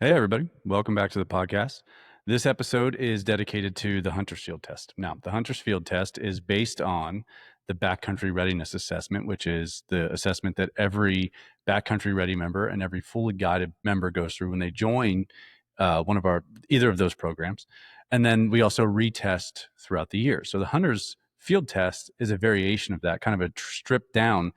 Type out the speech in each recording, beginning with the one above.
Hey, everybody. Welcome back to the podcast. This episode is dedicated to the Hunter's Field Test. Now, the Hunter's Field Test is based on the Backcountry Readiness Assessment, which is the assessment that every Backcountry Ready member and every fully guided member goes through when they join either of those programs. And then we also retest throughout the year. So the Hunter's Field Test is a variation of that, kind of a stripped down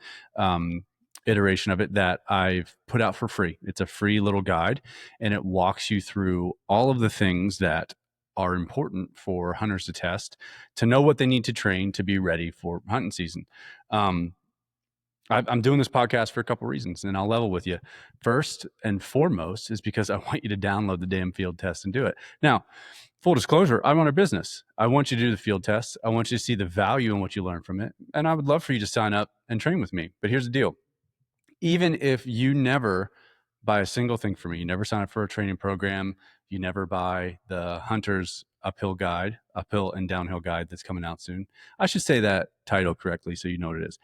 iteration of it that I've put out for free. It's a free little guide, and it walks you through all of the things that are important for hunters to test to know what they need to train to be ready for hunting season. Um, I'm doing this podcast for a couple reasons, and I'll level with you. First and foremost is because I want you to download the damn field test and do it. Now, full disclosure, I run a business. I want you to do the field test. I want you to see the value in what you learn from it. And I would love for you to sign up and train with me. But here's the deal. Even if you never buy a single thing from me, you never sign up for a training program, you never buy the Hunter's uphill and downhill guide that's coming out soon. I should say that title correctly so you know what it is.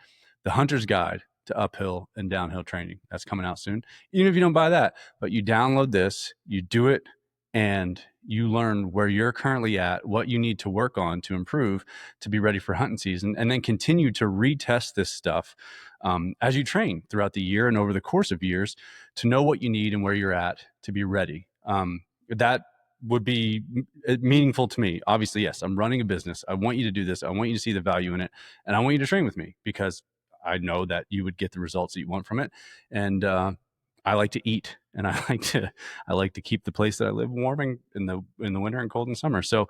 The Hunter's Guide to Uphill and Downhill Training. That's coming out soon. Even if you don't buy that, but you download this, you do it, and you learn where you're currently at, what you need to work on to improve to be ready for hunting season, and then continue to retest this stuff as you train throughout the year and over the course of years to know what you need and where you're at to be ready. That would be meaningful to me. Obviously, yes, I'm running a business. I want you to do this. I want you to see the value in it, and I want you to train with me because I know that you would get the results that you want from it. And I like to eat, and I like to keep the place that I live warming in the winter and cold in summer. So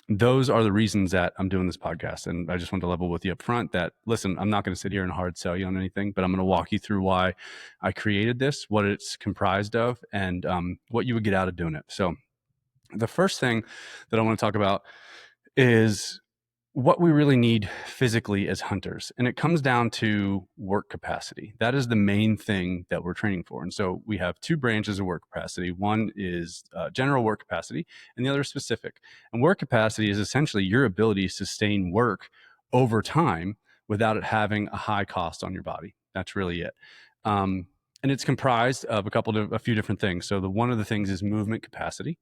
those are the reasons that I'm doing this podcast. And I just want to level with you up front that, listen, I'm not going to sit here and hard sell you on anything, but I'm going to walk you through why I created this, what it's comprised of, and what you would get out of doing it. So the first thing that I want to talk about is what we really need physically as hunters. And it comes down to work capacity. That is the main thing that we're training for. And so we have two branches of work capacity. One is general work capacity, and the other is specific. And work capacity is essentially your ability to sustain work over time without it having a high cost on your body. That's really it. And it's comprised of a few different things. So one of the things is movement capacity.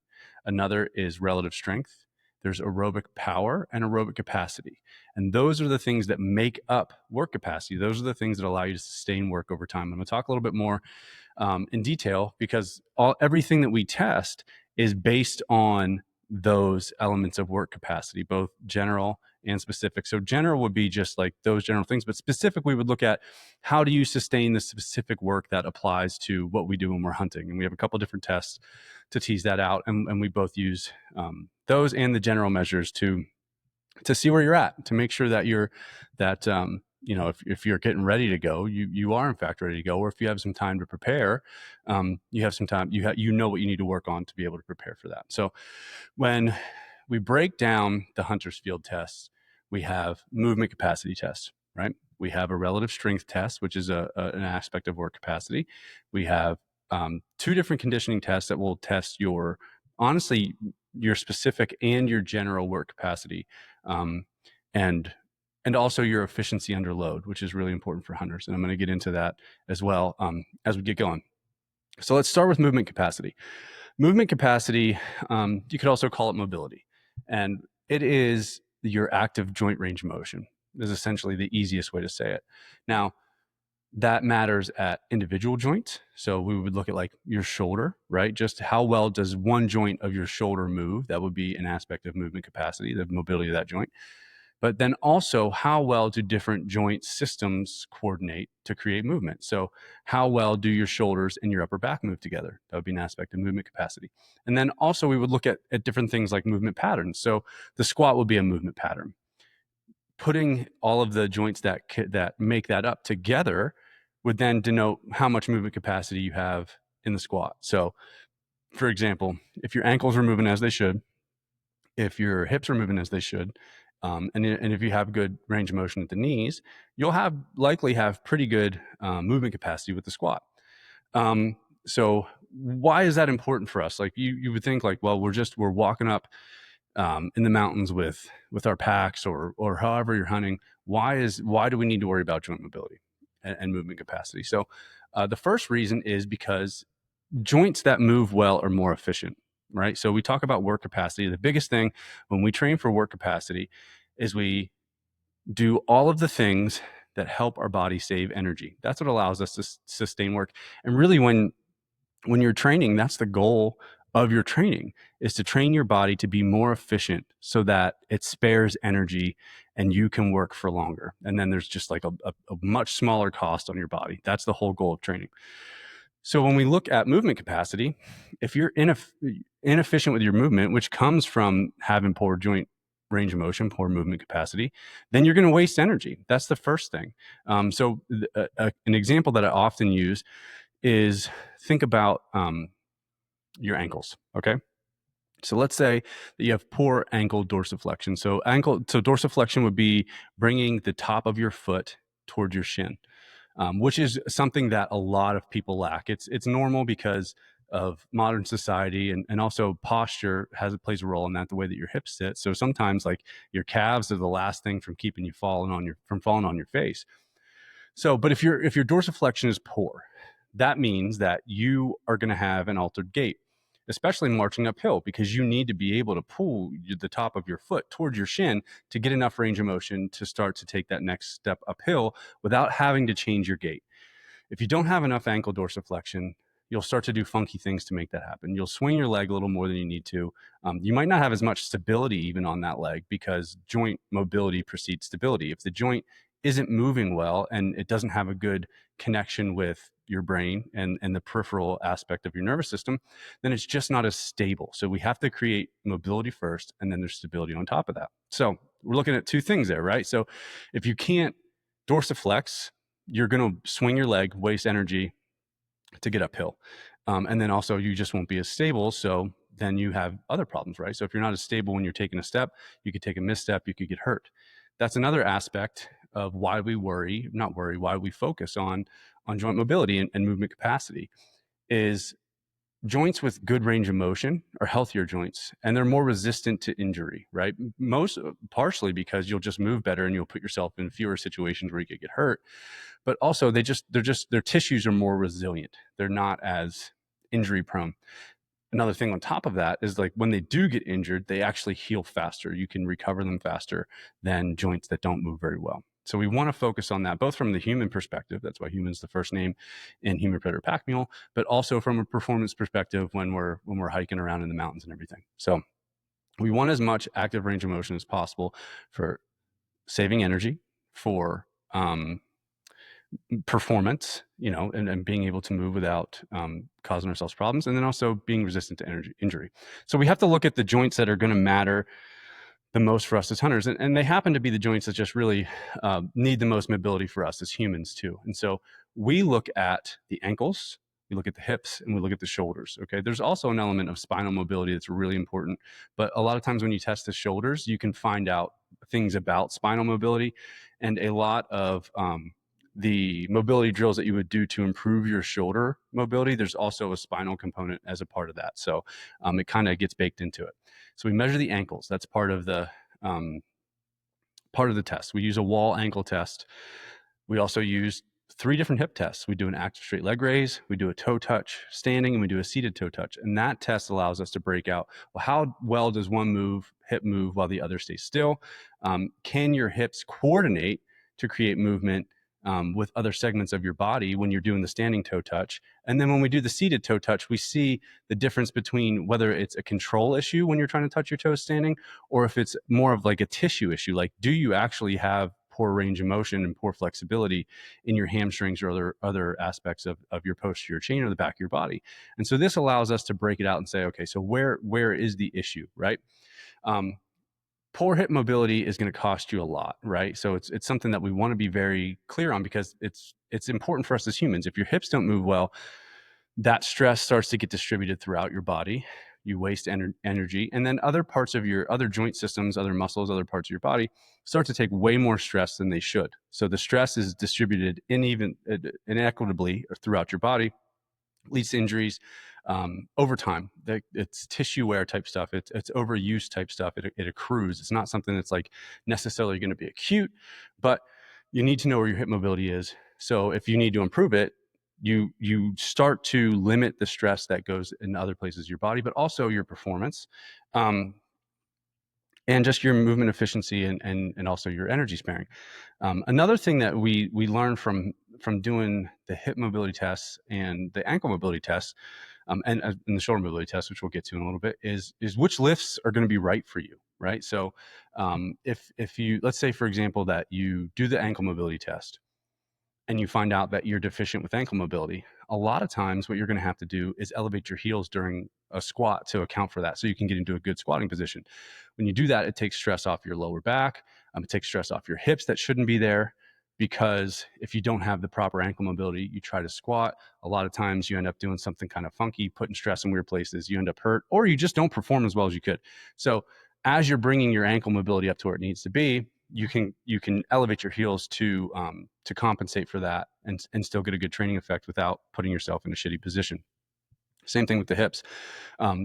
Another is relative strength. There's aerobic power and aerobic capacity. And those are the things that make up work capacity. Those are the things that allow you to sustain work over time. I'm going to talk a little bit more in detail because everything that we test is based on those elements of work capacity, both general and specific. So general would be just like those general things, but specific, we would look at how do you sustain the specific work that applies to what we do when we're hunting. And we have a couple different tests to tease that out. And we both use those and the general measures to see where you're at, to make sure that if you're getting ready to go, you are in fact ready to go, or if you have some time to prepare, you have some time, you know what you need to work on to be able to prepare for that. So when we break down the Hunter's Field tests, we have movement capacity tests, right? We have a relative strength test, which is an aspect of work capacity. We have two different conditioning tests that will test your specific and your general work capacity, and also your efficiency under load, which is really important for hunters. And I'm going to get into that as well as we get going. So let's start with movement capacity. Movement capacity, you could also call it mobility, and it is your active joint range of motion is essentially the easiest way to say it. Now, that matters at individual joints. So we would look at like your shoulder, right? Just how well does one joint of your shoulder move? That would be an aspect of movement capacity, the mobility of that joint. But then also, how well do different joint systems coordinate to create movement? So how well do your shoulders and your upper back move together? That would be an aspect of movement capacity. And then also we would look at different things like movement patterns. So the squat would be a movement pattern. Putting all of the joints that make that up together would then denote how much movement capacity you have in the squat. So for example, if your ankles are moving as they should, if your hips are moving as they should, and if you have good range of motion at the knees, you'll likely have pretty good movement capacity with the squat. So why is that important for us? Like you would think like, well, we're walking up in the mountains with our packs or however you're hunting. Why do we need to worry about joint mobility and movement capacity? So the first reason is because joints that move well are more efficient, right? So we talk about work capacity. The biggest thing when we train for work capacity is we do all of the things that help our body save energy. That's what allows us to sustain work. And really, when you're training, that's the goal of your training, is to train your body to be more efficient so that it spares energy and you can work for longer. And then there's just like a much smaller cost on your body. That's the whole goal of training. So when we look at movement capacity, if you're inefficient with your movement, which comes from having poor joint range of motion, poor movement capacity, then you're going to waste energy. That's the first thing. So an example that I often use is, think about your ankles. Okay. So let's say that you have poor ankle dorsiflexion. So dorsiflexion would be bringing the top of your foot toward your shin, which is something that a lot of people lack. It's normal because of modern society, and also posture plays a role in that, the way that your hips sit. So sometimes, like, your calves are the last thing from keeping you falling on your face. So, but if your dorsiflexion is poor, that means that you are going to have an altered gait, especially marching uphill, because you need to be able to pull the top of your foot towards your shin to get enough range of motion to start to take that next step uphill without having to change your gait. If you don't have enough ankle dorsiflexion, you'll start to do funky things to make that happen. You'll swing your leg a little more than you need to. You might not have as much stability even on that leg, because joint mobility precedes stability. If the joint isn't moving well and it doesn't have a good connection with your brain and the peripheral aspect of your nervous system, then it's just not as stable. So we have to create mobility first, and then there's stability on top of that. So we're looking at two things there, right? So if you can't dorsiflex, you're going to swing your leg, waste energy to get uphill. And then also you just won't be as stable. So then you have other problems, right? So if you're not as stable when you're taking a step, you could take a misstep, you could get hurt. That's another aspect of why we why we focus on joint mobility and movement capacity, is joints with good range of motion are healthier joints, and they're more resistant to injury, right? Most partially because you'll just move better and you'll put yourself in fewer situations where you could get hurt. But also their tissues are more resilient. They're not as injury prone. Another thing on top of that is, like, when they do get injured, they actually heal faster. You can recover them faster than joints that don't move very well. So we want to focus on that, both from the human perspective. That's why human's the first name in Human Predator Pack Mule, but also from a performance perspective when we're hiking around in the mountains and everything. So we want as much active range of motion as possible for saving energy, for performance, and being able to move without causing ourselves problems, and then also being resistant to injury. So we have to look at the joints that are going to matter the most for us as hunters, and they happen to be the joints that just really need the most mobility for us as humans too. And so we look at the ankles, we look at the hips, and we look at the shoulders. Okay, there's also an element of spinal mobility that's really important, but a lot of times when you test the shoulders, you can find out things about spinal mobility, and a lot of the mobility drills that you would do to improve your shoulder mobility, there's also a spinal component as a part of that. So it kind of gets baked into it. So we measure the ankles. That's part of the test. We use a wall ankle test. We also use 3 different hip tests. We do an active straight leg raise, we do a toe touch standing, and we do a seated toe touch. And that test allows us to break out, well, how well does one hip move while the other stays still? Can your hips coordinate to create movement with other segments of your body when you're doing the standing toe touch? And then when we do the seated toe touch, we see the difference between whether it's a control issue when you're trying to touch your toes standing, or if it's more of like a tissue issue. Like, do you actually have poor range of motion and poor flexibility in your hamstrings or other aspects of your posterior chain or the back of your body? And so this allows us to break it out and say, okay, so where is the issue, right? Poor hip mobility is going to cost you a lot, right? So it's something that we want to be very clear on, because it's important for us as humans. If your hips don't move well, that stress starts to get distributed throughout your body. You waste energy, and then other parts of your other joint systems, other muscles, other parts of your body start to take way more stress than they should. So the stress is distributed inequitably throughout your body, leads to injuries over time. It's tissue wear type stuff. It's overuse type stuff. It accrues. It's not something that's like necessarily going to be acute, but you need to know where your hip mobility is. So if you need to improve it, you start to limit the stress that goes in other places of your body, but also your performance, and just your movement efficiency and also your energy sparing. Another thing that we learned from doing the hip mobility tests and the ankle mobility tests, and the shoulder mobility test, which we'll get to in a little bit, is which lifts are going to be right for you, right? So if you, let's say for example that you do the ankle mobility test and you find out that you're deficient with ankle mobility, a lot of times what you're going to have to do is elevate your heels during a squat to account for that, so you can get into a good squatting position. When you do that, it takes stress off your lower back. It takes stress off your hips that shouldn't be there, because if you don't have the proper ankle mobility, you try to squat. A lot of times you end up doing something kind of funky, putting stress in weird places. You end up hurt, or you just don't perform as well as you could. So as you're bringing your ankle mobility up to where it needs to be, you can elevate your heels to compensate for that and still get a good training effect without putting yourself in a shitty position. Same thing with the hips.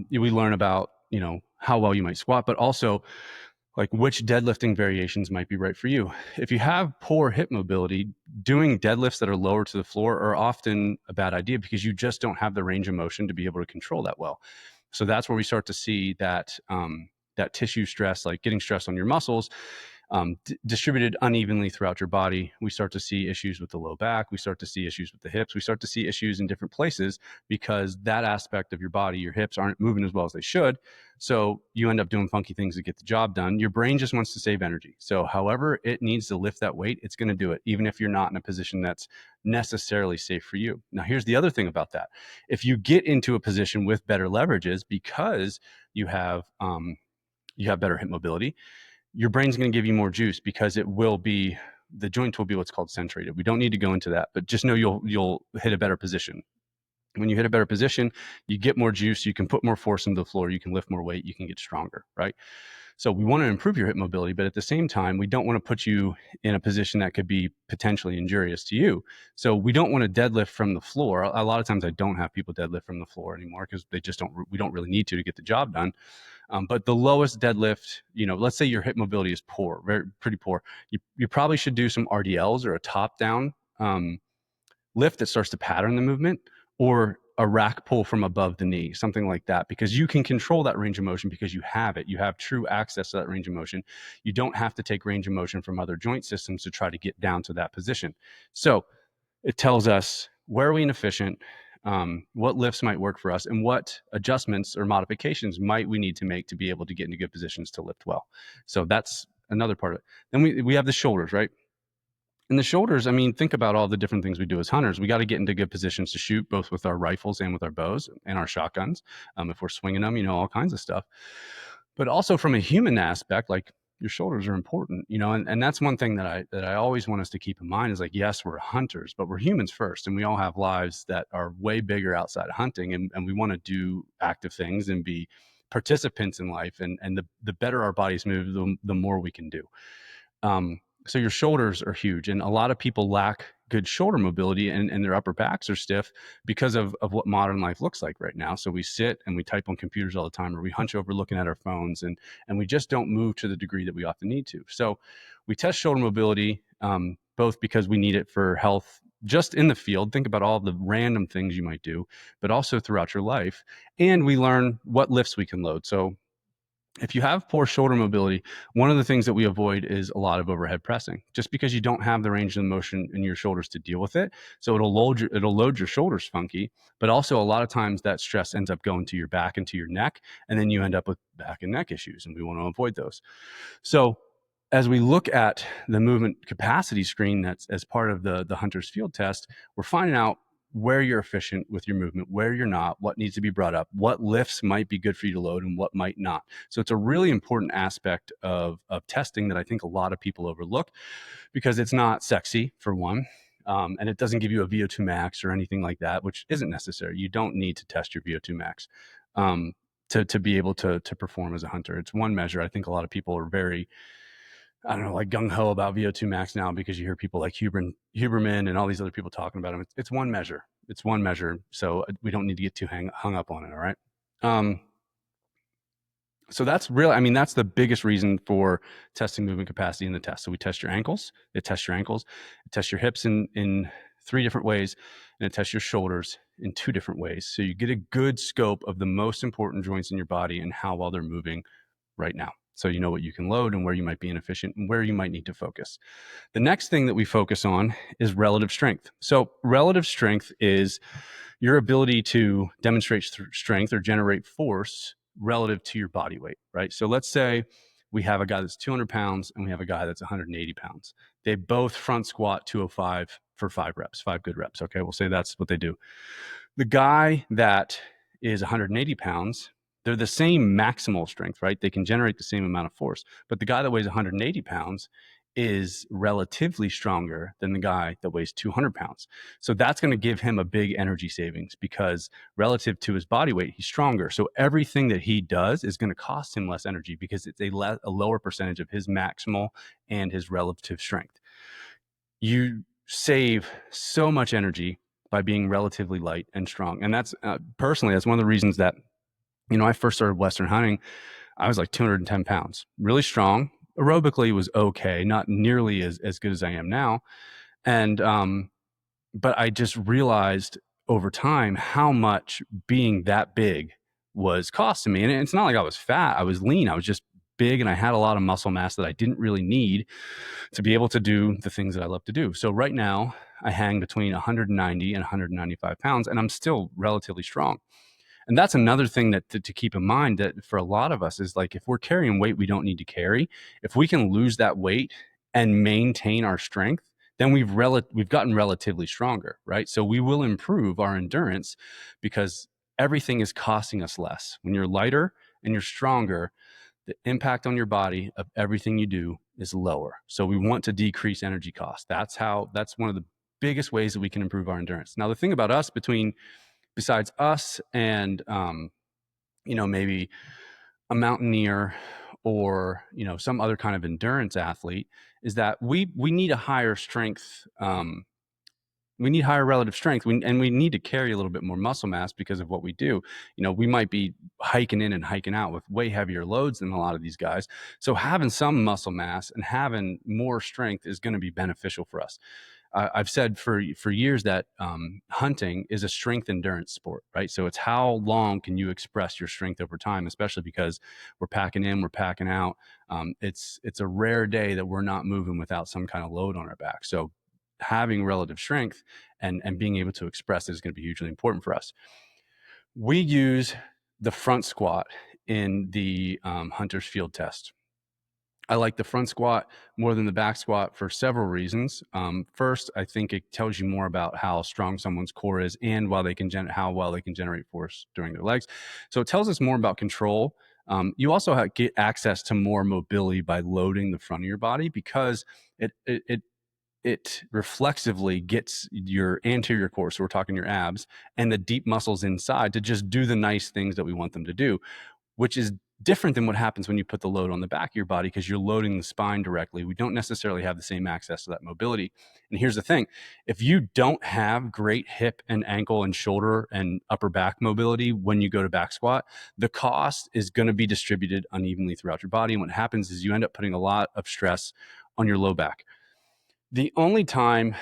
We learn about, how well you might squat, but also like which deadlifting variations might be right for you. If you have poor hip mobility, doing deadlifts that are lower to the floor are often a bad idea, because you just don't have the range of motion to be able to control that well. So that's where we start to see that that tissue stress, like getting stress on your muscles, distributed unevenly throughout your body. We start to see issues with the low back. We start to see issues with the hips. We start to see issues in different places, because that aspect of your body, your hips, aren't moving as well as they should. So you end up doing funky things to get the job done. Your brain just wants to save energy. So however it needs to lift that weight, it's going to do it, even if you're not in a position that's necessarily safe for you. Now, here's the other thing about that. If you get into a position with better leverages because you have better hip mobility, your brain's going to give you more juice, because the joint will be what's called centrated. We don't need to go into that, but just know you'll hit a better position. When you hit a better position, you get more juice, you can put more force into the floor, you can lift more weight, you can get stronger, right? So we want to improve your hip mobility, but at the same time, we don't want to put you in a position that could be potentially injurious to you. So we don't want to deadlift from the floor. A lot of times I don't have people deadlift from the floor anymore, because we don't really need to get the job done. But the lowest deadlift, let's say your hip mobility is poor, pretty poor. You probably should do some RDLs, or a top down lift that starts to pattern the movement, or a rack pull from above the knee, something like that, because you can control that range of motion, because you have it. You have true access to that range of motion. You don't have to take range of motion from other joint systems to try to get down to that position. So it tells us where are we inefficient, what lifts might work for us, and what adjustments or modifications might we need to make to be able to get into good positions to lift well. So that's another part of it. Then we have the shoulders, right? And the shoulders, I mean, think about all the different things we do as hunters. We got to get into good positions to shoot, both with our rifles and with our bows and our shotguns. If we're swinging them, all kinds of stuff. But also from a human aspect, like, your shoulders are important, and that's one thing that I always want us to keep in mind is, like, yes, we're hunters, but we're humans first, and we all have lives that are way bigger outside of hunting, and we want to do active things and be participants in life, and the better our bodies move, the more we can do. So your shoulders are huge, and a lot of people lack good shoulder mobility, and their upper backs are stiff because of what modern life looks like right now. So we sit and we type on computers all the time, or we hunch over looking at our phones, and we just don't move to the degree that we often need to. So we test shoulder mobility, both because we need it for health just in the field. Think about all the random things you might do, but also throughout your life. And we learn what lifts we can load. So if you have poor shoulder mobility, one of the things that we avoid is a lot of overhead pressing, just because you don't have the range of motion in your shoulders to deal with it. So it'll load your shoulders funky, but also a lot of times that stress ends up going to your back and to your neck, and then you end up with back and neck issues, and we want to avoid those. So as we look at the movement capacity screen that's as part of the hunter's field test, we're finding out where you're efficient with your movement, where you're not, what needs to be brought up, what lifts might be good for you to load and what might not. So it's a really important aspect of testing that I think a lot of people overlook, because it's not sexy, for one. And it doesn't give you a VO2 max or anything like that, which isn't necessary. You don't need to test your VO2 max to be able to perform as a hunter. It's one measure. I think a lot of people are very, I don't know, like gung-ho about VO2 max now, because you hear people like Huberman and all these other people talking about them. It's one measure. It's one measure. So we don't need to get too hung up on it. All right. So that's that's the biggest reason for testing movement capacity in the test. So we test your ankles. It tests your ankles. It tests your hips in 3 different ways. and it tests your shoulders in 2 different ways. So you get a good scope of the most important joints in your body and how well they're moving right now. So you know what you can load and where you might be inefficient and where you might need to focus. The next thing that we focus on is relative strength. So relative strength is your ability to demonstrate strength or generate force relative to your body weight, right? So let's say we have a guy that's 200 pounds and we have a guy that's 180 pounds. They both front squat 205 for 5 reps, 5 good reps. Okay, we'll say that's what they do. The guy that is 180 pounds, they're the same maximal strength, right? They can generate the same amount of force. But the guy that weighs 180 pounds is relatively stronger than the guy that weighs 200 pounds. So that's going to give him a big energy savings because relative to his body weight, he's stronger. So everything that he does is going to cost him less energy because it's a lower percentage of his maximal and his relative strength. You save so much energy by being relatively light and strong. And that's personally, that's one of the reasons that, I first started Western hunting. I was like 210 pounds, really strong. Aerobically was okay, not nearly as good as I am now. And, but I just realized over time how much being that big was costing me. And it's not like I was fat, I was lean, I was just big and I had a lot of muscle mass that I didn't really need to be able to do the things that I love to do. So right now I hang between 190 and 195 pounds and I'm still relatively strong. And that's another thing that to keep in mind that for a lot of us is like, if we're carrying weight we don't need to carry, if we can lose that weight and maintain our strength, then we've gotten relatively stronger, right? So we will improve our endurance because everything is costing us less. When you're lighter and you're stronger, the impact on your body of everything you do is lower. So we want to decrease energy costs. That's one of the biggest ways that we can improve our endurance. Now, the thing about us besides us and, maybe a mountaineer or, some other kind of endurance athlete is that we need a higher strength. We need higher relative strength and we need to carry a little bit more muscle mass because of what we do. We might be hiking in and hiking out with way heavier loads than a lot of these guys. So having some muscle mass and having more strength is going to be beneficial for us. I've said for years that hunting is a strength endurance sport, right? So it's how long can you express your strength over time, especially because we're packing in, we're packing out. It's a rare day that we're not moving without some kind of load on our back. So having relative strength and being able to express it is going to be hugely important for us. We use the front squat in the hunter's field test. I like the front squat more than the back squat for several reasons. First, I think it tells you more about how strong someone's core is and how well they can generate force during their legs. So it tells us more about control. You also get access to more mobility by loading the front of your body because it reflexively gets your anterior core, so we're talking your abs, and the deep muscles inside to just do the nice things that we want them to do, which is different than what happens when you put the load on the back of your body because you're loading the spine directly. We don't necessarily have the same access to that mobility. And here's the thing. If you don't have great hip and ankle and shoulder and upper back mobility when you go to back squat, the cost is going to be distributed unevenly throughout your body. And what happens is you end up putting a lot of stress on your low back. The only time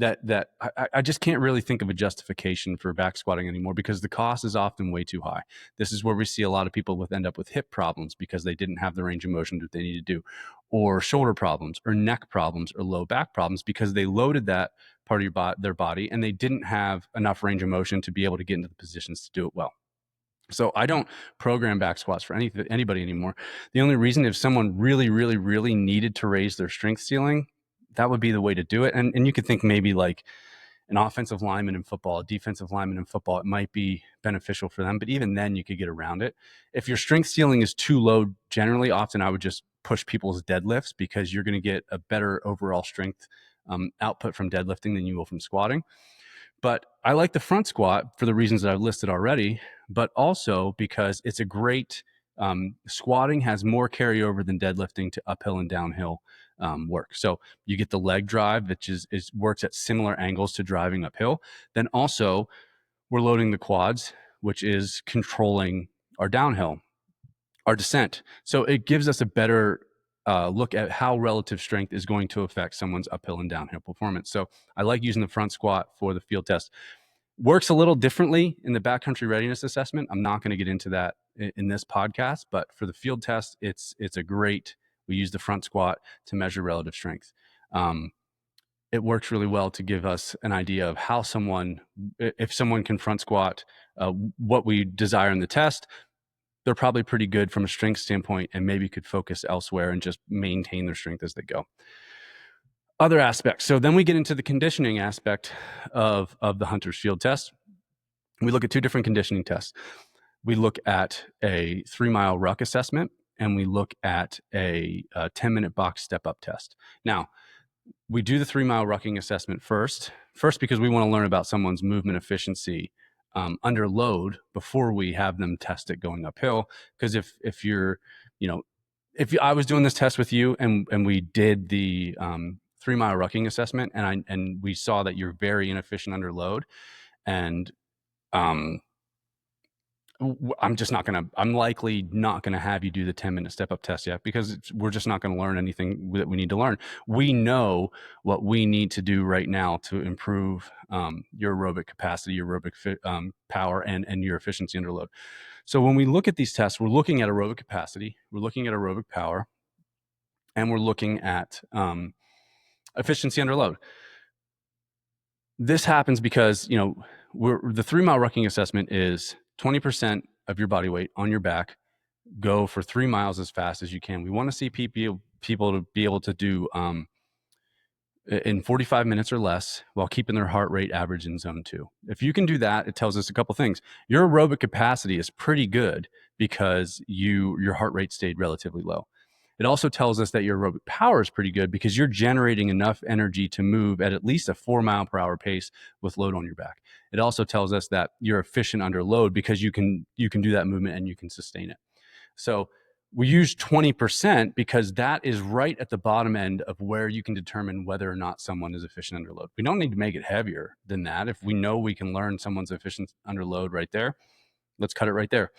that I just can't really think of a justification for back squatting anymore because the cost is often way too high. This is where we see a lot of people end up with hip problems because they didn't have the range of motion that they need to do, or shoulder problems, or neck problems, or low back problems because they loaded that part of their body and they didn't have enough range of motion to be able to get into the positions to do it well. So I don't program back squats for anybody anymore. The only reason if someone really, really, really needed to raise their strength ceiling, that would be the way to do it. And you could think maybe like an offensive lineman in football, a defensive lineman in football, it might be beneficial for them. But even then you could get around it. If your strength ceiling is too low, generally, often I would just push people's deadlifts because you're going to get a better overall strength output from deadlifting than you will from squatting. But I like the front squat for the reasons that I've listed already, but also because it's a great squatting has more carryover than deadlifting to uphill and downhill work. So you get the leg drive, which is works at similar angles to driving uphill. Then also we're loading the quads, which is controlling our downhill, our descent. So it gives us a better look at how relative strength is going to affect someone's uphill and downhill performance. So I like using the front squat for the field test. Works a little differently in the backcountry readiness assessment. I'm not going to get into that in this podcast, but for the field test, it's a great. We use the front squat to measure relative strength. It works really well to give us an idea of how someone, if someone can front squat what we desire in the test, they're probably pretty good from a strength standpoint and maybe could focus elsewhere and just maintain their strength as they go. Other aspects. So then we get into the conditioning aspect of the Hunter's Field test. We look at two different conditioning tests. We look at a 3-mile ruck assessment, and we look at a 10-minute box step-up test. Now, we do the 3-mile rucking assessment first because we want to learn about someone's movement efficiency under load before we have them test it going uphill. Because if you're, if I was doing this test with you and we did the 3-mile rucking assessment and we saw that you're very inefficient under load, and I'm likely not going to have you do the 10-minute step up test yet, because we're just not going to learn anything that we need to learn. We know what we need to do right now to improve your aerobic capacity, your aerobic power, and your efficiency under load. So when we look at these tests, we're looking at aerobic capacity, we're looking at aerobic power, and we're looking at efficiency under load. This happens because, the 3-mile rucking assessment is 20% of your body weight on your back, go for 3 miles as fast as you can. We want to see people to be able to do in 45 minutes or less while keeping their heart rate average in zone 2. If you can do that, it tells us a couple things. Your aerobic capacity is pretty good because your heart rate stayed relatively low. It also tells us that your aerobic power is pretty good because you're generating enough energy to move at least a 4-mile-per-hour pace with load on your back. It also tells us that you're efficient under load because you can do that movement and you can sustain it. So we use 20% because that is right at the bottom end of where you can determine whether or not someone is efficient under load. We don't need to make it heavier than that. If we know we can learn someone's efficient under load right there, let's cut it right there.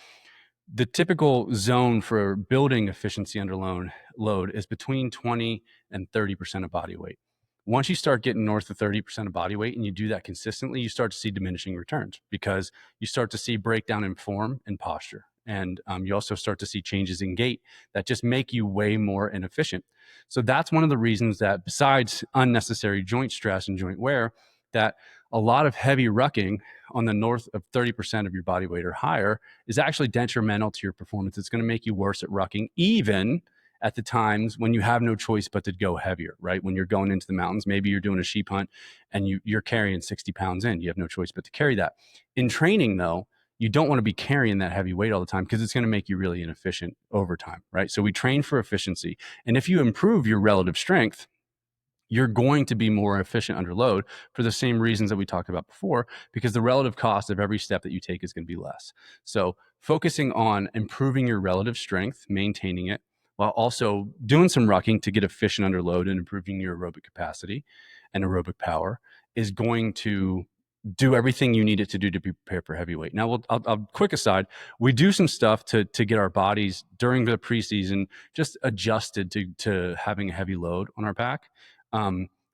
The typical zone for building efficiency under load is between 20 and 30% of body weight. Once you start getting north of 30% of body weight and you do that consistently, you start to see diminishing returns because you start to see breakdown in form and posture. And you also start to see changes in gait that just make you way more inefficient. So that's one of the reasons that, besides unnecessary joint stress and joint wear, that a lot of heavy rucking on the north of 30% of your body weight or higher is actually detrimental to your performance. It's going to make you worse at rucking, even at the times when you have no choice but to go heavier, right? When you're going into the mountains, maybe you're doing a sheep hunt and you're carrying 60 pounds in. You have no choice but to carry that. In training, though, you don't want to be carrying that heavy weight all the time because it's going to make you really inefficient over time, right? So we train for efficiency. And if you improve your relative strength, you're going to be more efficient under load for the same reasons that we talked about before, because the relative cost of every step that you take is going to be less. So focusing on improving your relative strength, maintaining it, while also doing some rucking to get efficient under load and improving your aerobic capacity and aerobic power is going to do everything you need it to do to be prepared for heavyweight. Now, I'll quick aside, we do some stuff to get our bodies during the preseason just adjusted to having a heavy load on our back.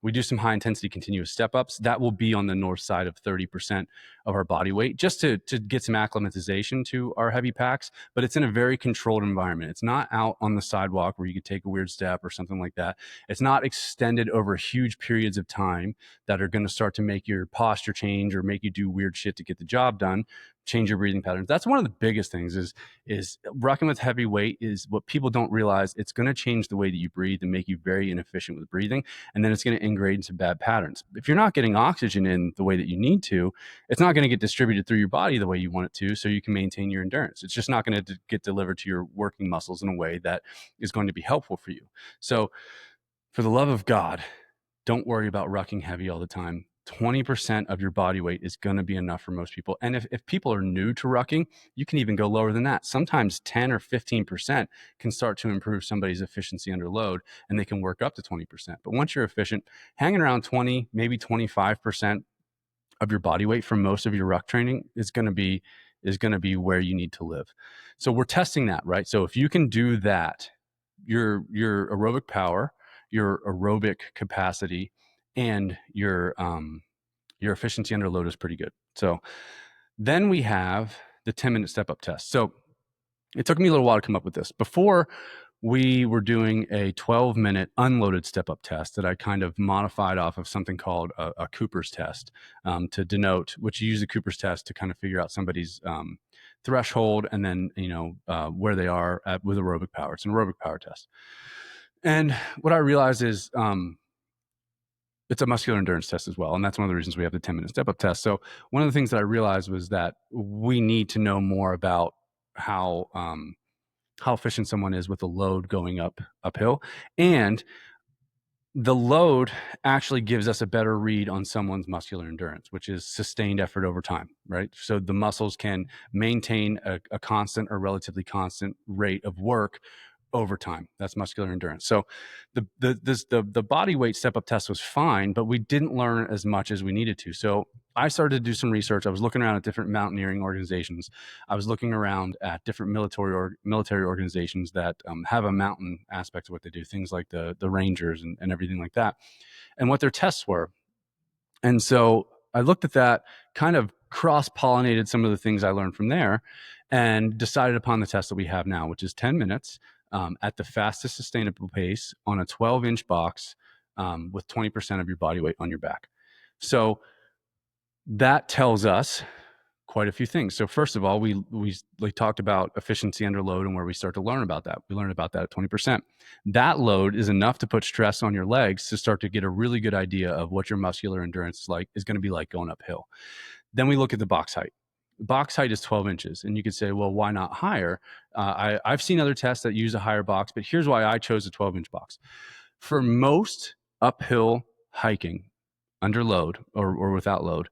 We do some high intensity continuous step ups that will be on the north side of 30% of our body weight, just to get some acclimatization to our heavy packs, but it's in a very controlled environment. It's not out on the sidewalk where you could take a weird step or something like that. It's not extended over huge periods of time that are going to start to make your posture change or make you do weird shit to get the job done, change your breathing patterns. That's one of the biggest things is rocking with heavy weight is what people don't realize. It's going to change the way that you breathe and make you very inefficient with breathing. And then it's going to ingrain some bad patterns. If you're not getting oxygen in the way that you need to, it's not going to get distributed through your body the way you want it to, so you can maintain your endurance. It's just not going to get delivered to your working muscles in a way that is going to be helpful for you. So for the love of God, don't worry about rucking heavy all the time. 20% of your body weight is going to be enough for most people. And if people are new to rucking, you can even go lower than that. Sometimes 10 or 15% can start to improve somebody's efficiency under load, and they can work up to 20%. But once you're efficient, hanging around 20, maybe 25% of your body weight for most of your ruck training is going to be where you need to live. So we're testing that, right? So if you can do that your aerobic power, your aerobic capacity, and your efficiency under load is pretty good. So then we have the 10-minute step-up test. So it took me a little while to come up with this. Before, we were doing a 12-minute unloaded step-up test that I kind of modified off of something called a Cooper's test, to denote, which you use the Cooper's test to kind of figure out somebody's threshold, and then where they are with aerobic power. It's an aerobic power test. And what I realized is it's a muscular endurance test as well. And that's one of the reasons we have the 10-minute step-up test. So one of the things that I realized was that we need to know more about how efficient someone is with the load going uphill. And the load actually gives us a better read on someone's muscular endurance, which is sustained effort over time, right? So the muscles can maintain a constant or relatively constant rate of work over time. That's muscular endurance. So the body weight step up test was fine, but we didn't learn as much as we needed to. So I started to do some research. I was looking around at different mountaineering organizations. I was looking around at different military organizations that have a mountain aspect of what they do, things like the Rangers and everything like that, and what their tests were. And so I looked at that, kind of cross-pollinated some of the things I learned from there, and decided upon the test that we have now, which is 10 minutes at the fastest sustainable pace on a 12-inch box with 20% of your body weight on your back. So that tells us quite a few things. So first of all, we talked about efficiency under load and where we start to learn about that. We learned about that at 20%. That load is enough to put stress on your legs to start to get a really good idea of what your muscular endurance is going to be like going uphill. Then we look at the box height. Box height is 12 inches. And you could say, well, why not higher? I've seen other tests that use a higher box, but here's why I chose a 12-inch box. For most uphill hiking under load or without load,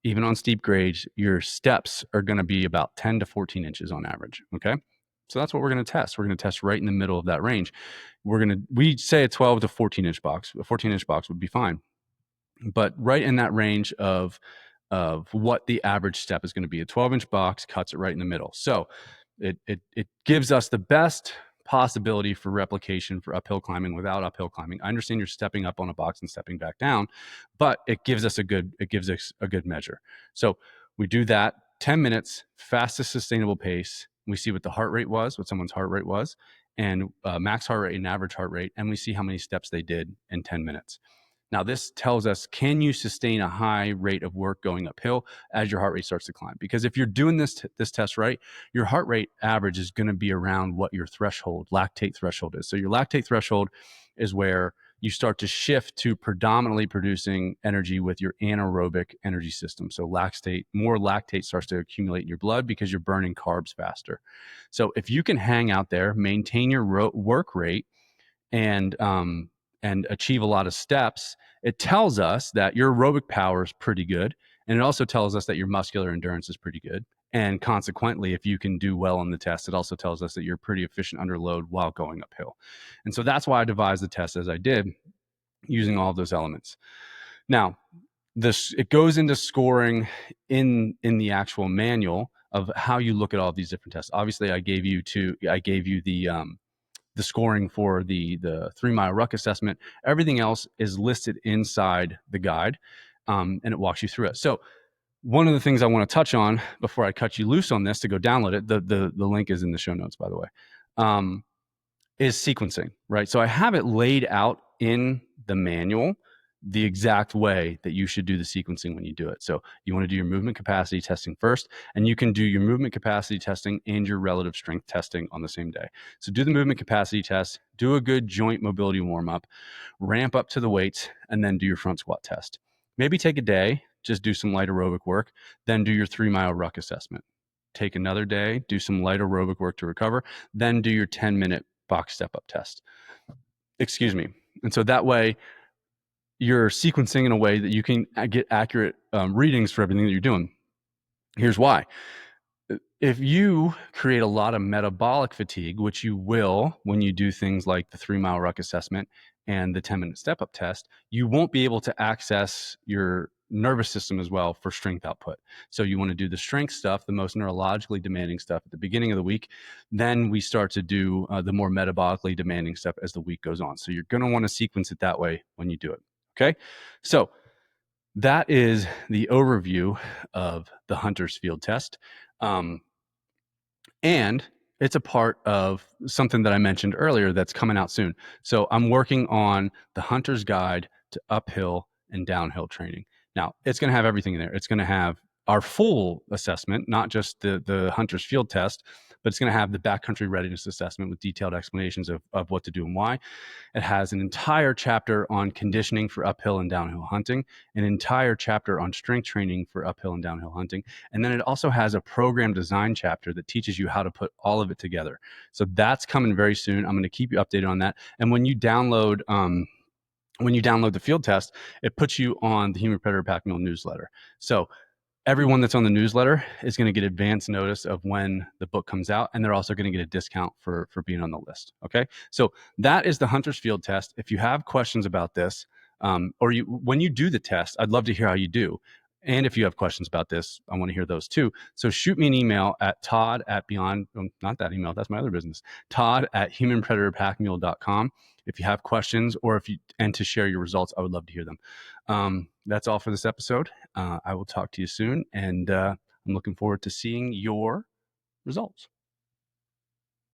even on steep grades, your steps are going to be about 10 to 14 inches on average. Okay. So that's what we're going to test. We're going to test right in the middle of that range. We say a 12 to 14-inch box. A 14-inch box would be fine, but right in that range of what the average step is going to be. A 12-inch box cuts it right in the middle. So it gives us the best possibility for replication for uphill climbing without uphill climbing. I understand you're stepping up on a box and stepping back down, but it gives us a good measure. So we do that 10 minutes, fastest sustainable pace. We see what the heart rate was, what someone's heart rate was, and max heart rate and average heart rate, and we see how many steps they did in 10 minutes. Now, this tells us, can you sustain a high rate of work going uphill as your heart rate starts to climb? Because if you're doing this test right, your heart rate average is going to be around what your lactate threshold is. So your lactate threshold is where you start to shift to predominantly producing energy with your anaerobic energy system. So more lactate starts to accumulate in your blood because you're burning carbs faster. So if you can hang out there, maintain your work rate, and achieve a lot of steps, it tells us that your aerobic power is pretty good. And it also tells us that your muscular endurance is pretty good. And consequently, if you can do well on the test, it also tells us that you're pretty efficient under load while going uphill. And so that's why I devised the test as I did, using all of those elements. Now, it goes into scoring in the actual manual of how you look at all of these different tests. Obviously, I gave you the scoring for the 3-mile ruck assessment. Everything else is listed inside the guide, and it walks you through it. So one of the things I want to touch on before I cut you loose on this to go download it, the link is in the show notes, by the way, is sequencing, right? So I have it laid out in the manual the exact way that you should do the sequencing when you do it. So you want to do your movement capacity testing first, and you can do your movement capacity testing and your relative strength testing on the same day. So do the movement capacity test, do a good joint mobility warm up, ramp up to the weights, and then do your front squat test. Maybe take a day, just do some light aerobic work, then do your 3-mile ruck assessment. Take another day, do some light aerobic work to recover, then do your 10-minute box step up test. Excuse me. And so that way, you're sequencing in a way that you can get accurate readings for everything that you're doing. Here's why. If you create a lot of metabolic fatigue, which you will when you do things like the 3-mile ruck assessment and the 10-minute step-up test, you won't be able to access your nervous system as well for strength output. So you want to do the strength stuff, the most neurologically demanding stuff at the beginning of the week. Then we start to do the more metabolically demanding stuff as the week goes on. So you're going to want to sequence it that way when you do it. Okay. So that is the overview of the Hunter's Field Test. And it's a part of something that I mentioned earlier that's coming out soon. So I'm working on the Hunter's Guide to Uphill and Downhill Training. Now, it's going to have everything in there. It's going to have our full assessment, not just the Hunter's Field Test, but it's going to have the backcountry readiness assessment with detailed explanations of what to do and why. It has an entire chapter on conditioning for uphill and downhill hunting, an entire chapter on strength training for uphill and downhill hunting. And then it also has a program design chapter that teaches you how to put all of it together. So that's coming very soon. I'm going to keep you updated on that. And when you download the field test, it puts you on the Human Predator Pack Mule newsletter. So everyone that's on the newsletter is going to get advance notice of when the book comes out, and they're also going to get a discount for being on the list. Okay, so that is the Hunter's Field Test. If you have questions about this, when you do the test, I'd love to hear how you do. And if you have questions about this, I want to hear those too. So shoot me an email at Todd@beyond, not that email, that's my other business, Todd@humanpredatorpackmule.com. If you have questions and to share your results, I would love to hear them. That's all for this episode. I will talk to you soon, and I'm looking forward to seeing your results.